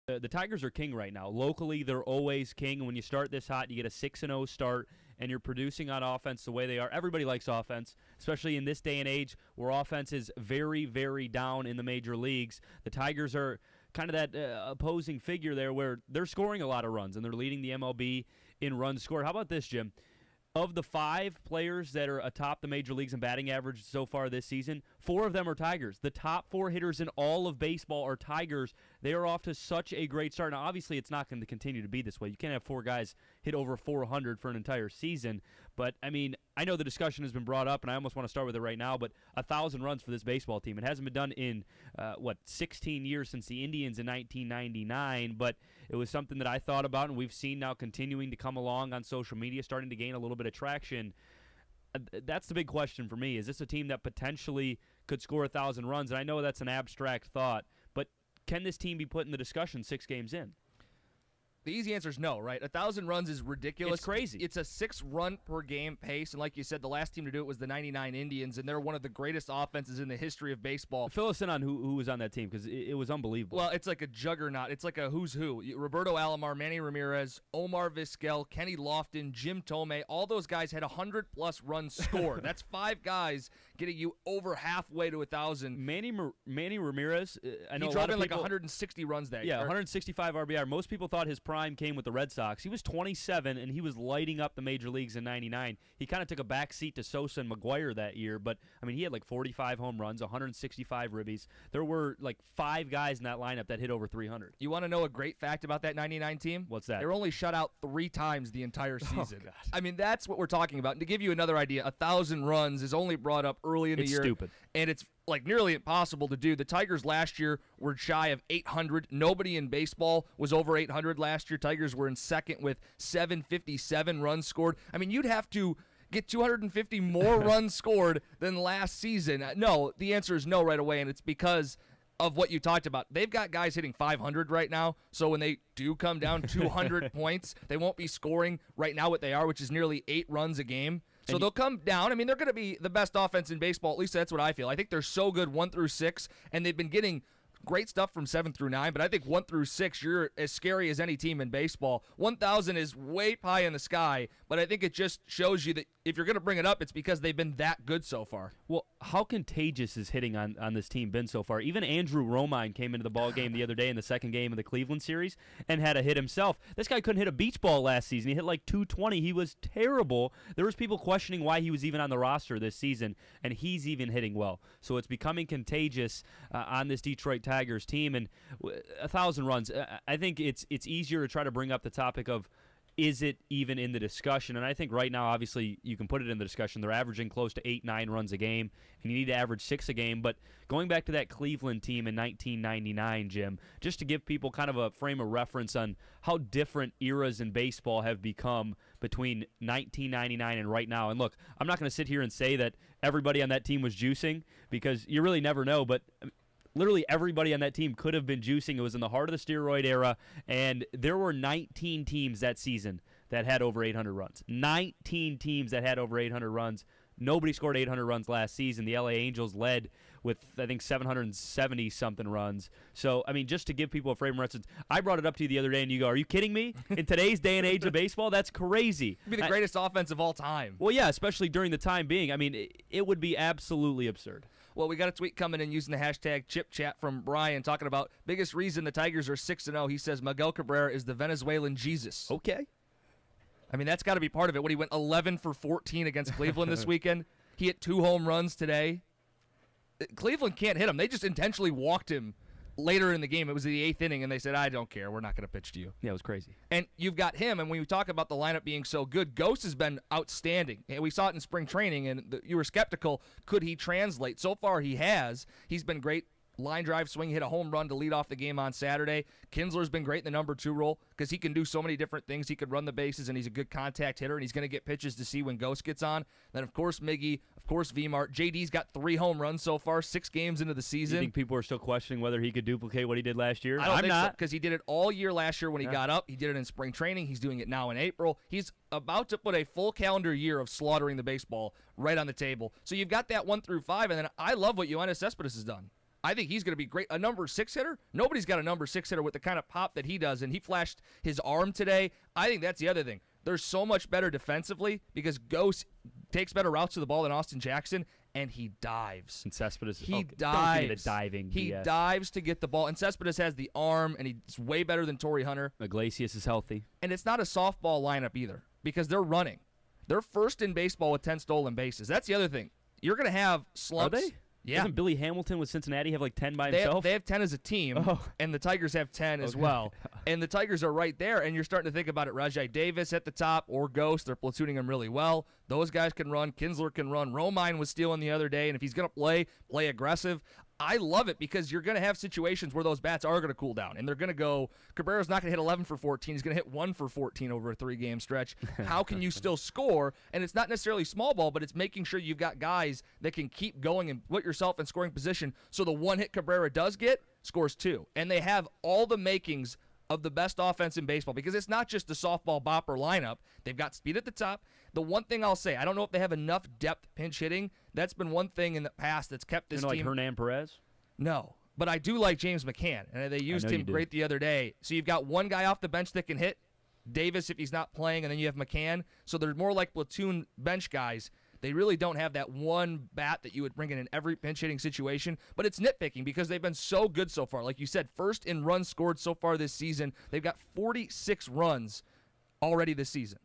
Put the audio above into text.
The Tigers are king right now. Locally, they're always king. And when you start this hot, you get a 6-0 start, and you're producing on offense the way they are. Everybody likes offense, especially in this day and age where offense is very, very down in the major leagues. The Tigers are kind of that opposing figure there where they're scoring a lot of runs, and they're leading the MLB in runs scored. How about this, Jim? Of the 5 players that are atop the major leagues in batting average so far this season, 4 of them are Tigers. The top 4 hitters in all of baseball are Tigers. They are off to such a great start. Now, obviously, it's not going to continue to be this way. You can't have 4 guys hit over 400 for an entire season. But, I mean, I know the discussion has been brought up, and I almost want to start with it right now, but 1,000 runs for this baseball team. It hasn't been done in, 16 years since the Indians in 1999, but it was something that I thought about, and we've seen now continuing to come along on social media, starting to gain a little bit of traction. That's the big question for me. Is this a team that potentially could score 1,000 runs? And I know that's an abstract thought, but can this team be put in the discussion 6 games in? The easy answer is no, right? 1,000 runs is ridiculous. It's crazy. It's a 6-run-per-game pace, and like you said, the last team to do it was the 99 Indians, and they're one of the greatest offenses in the history of baseball. Fill us in on who was on that team, because it was unbelievable. Well, it's like a juggernaut. It's like a who's who. Roberto Alomar, Manny Ramirez, Omar Vizquel, Kenny Lofton, Jim Thome, all those guys had 100-plus runs scored. That's 5 guys getting you over halfway to 1,000. Manny Ramirez, I know he drove in like 160 runs that year. Yeah, 165 RBI. Most people thought his prime came with the Red Sox. He was 27, and he was lighting up the major leagues in 99. He kind of took a back seat to Sosa and McGuire that year, but, I mean, he had like 45 home runs, 165 ribbies. There were like 5 guys in that lineup that hit over 300. You want to know a great fact about that 99 team? What's that? They were only shut out 3 times the entire season. Oh, God. I mean, that's what we're talking about. And to give you another idea, 1,000 runs is only brought up early in the year. It's stupid. And it's like nearly impossible to do. The Tigers last year were shy of 800. Nobody in baseball was over 800 last year. Tigers were in second with 757 runs scored. I mean, you'd have to get 250 more runs scored than last season. No, the answer is no right away, and it's because of what you talked about. They've got guys hitting 500 right now, so when they do come down 200 points, they won't be scoring right now what they are, which is nearly 8 runs a game. So they'll come down. I mean, they're going to be the best offense in baseball. At least that's what I feel. I think they're so good 1 through 6, and they've been getting great stuff from 7 through 9, but I think 1 through 6, you're as scary as any team in baseball. 1,000 is way high in the sky, but I think it just shows you that if you're going to bring it up, it's because they've been that good so far. Well, how contagious is hitting on this team been so far? Even Andrew Romine came into the ball game the other day in the second game of the Cleveland series and had a hit himself. This guy couldn't hit a beach ball last season. He hit like 220. He was terrible. There was people questioning why he was even on the roster this season, and he's even hitting well. So it's becoming contagious on this Detroit Tigers team. And 1,000 runs, I think it's easier to try to bring up the topic of, is it even in the discussion? And I think right now, obviously, you can put it in the discussion. They're averaging close to 8-9 runs a game, and you need to average 6 a game. But going back to that Cleveland team in 1999, Jim, just to give people kind of a frame of reference on how different eras in baseball have become between 1999 and right now. And look, I'm not going to sit here and say that everybody on that team was juicing, because you really never know, but literally everybody on that team could have been juicing. It was in the heart of the steroid era, and there were 19 teams that season that had over 800 runs. 19 teams that had over 800 runs. Nobody scored 800 runs last season. The LA Angels led with, I think, 770-something runs. So, I mean, just to give people a frame of reference, I brought it up to you the other day, and you go, are you kidding me? In today's day and age of baseball, that's crazy. It'd be the greatest offense of all time. Well, yeah, especially during the time being. I mean, it would be absolutely absurd. Well, we got a tweet coming in using the hashtag ChipChat from Brian talking about biggest reason the Tigers are 6-0. He says Miguel Cabrera is the Venezuelan Jesus. Okay. I mean, that's got to be part of it. When he went 11 for 14 against Cleveland this weekend, he hit 2 home runs today. Cleveland can't hit him. They just intentionally walked him later in the game. It was the 8th inning, and they said, I don't care. We're not going to pitch to you. Yeah, it was crazy. And you've got him, and when you talk about the lineup being so good, Ghost has been outstanding. And we saw it in spring training, and you were skeptical, could he translate? So far, he has. He's been great. Line drive swing, hit a home run to lead off the game on Saturday. Kinsler's been great in the number 2 role because he can do so many different things. He could run the bases, and he's a good contact hitter, and he's going to get pitches to see when Ghost gets on. Then, of course, Miggy, of course, Vmart. JD's got 3 home runs so far, 6 games into the season. You think people are still questioning whether he could duplicate what he did last year? I don't think not. so, because he did it all year last year when he got up. He did it in spring training. He's doing it now in April. He's about to put a full calendar year of slaughtering the baseball right on the table. So you've got that 1 through 5, and then I love what Yoenis Cespedes has done. I think he's going to be great. A number 6 hitter? Nobody's got a number 6 hitter with the kind of pop that he does, and he flashed his arm today. I think that's the other thing. They're so much better defensively because Ghost takes better routes to the ball than Austin Jackson, and he dives. And Cespedes, He don't dives. give me the diving. He BS. dives to get the ball, and Cespedes has the arm, and he's way better than Torrey Hunter. Iglesias is healthy. And it's not a softball lineup either because they're running. They're first in baseball with 10 stolen bases. That's the other thing. You're going to have slumps. Are they? Yeah. Doesn't Billy Hamilton with Cincinnati have like 10 by They himself? have 10 as a team, Oh. and the Tigers have 10 as Okay. well. And the Tigers are right there, and you're starting to think about it. Rajai Davis at the top or Ghost. They're platooning them really well. Those guys can run. Kinsler can run. Romine was stealing the other day, and if he's going to play aggressive. I love it because you're going to have situations where those bats are going to cool down, and they're going to go, Cabrera's not going to hit 11 for 14. He's going to hit 1 for 14 over a 3-game stretch. How can you still score? And it's not necessarily small ball, but it's making sure you've got guys that can keep going and put yourself in scoring position so the one hit Cabrera does get scores 2. And they have all the makings of the best offense in baseball because it's not just the softball bopper lineup. They've got speed at the top. The one thing I'll say, I don't know if they have enough depth pinch hitting. That's been one thing in the past that's kept this like team. Hernan Perez? No, but I do like James McCann, and they used know him you do. great the other day. So you've got one guy off the bench that can hit, Davis if he's not playing, and then you have McCann. So they're more like platoon bench guys. They really don't have that one bat that you would bring in every pinch-hitting situation, but it's nitpicking because they've been so good so far. Like you said, first in runs scored so far this season. They've got 46 runs already this season.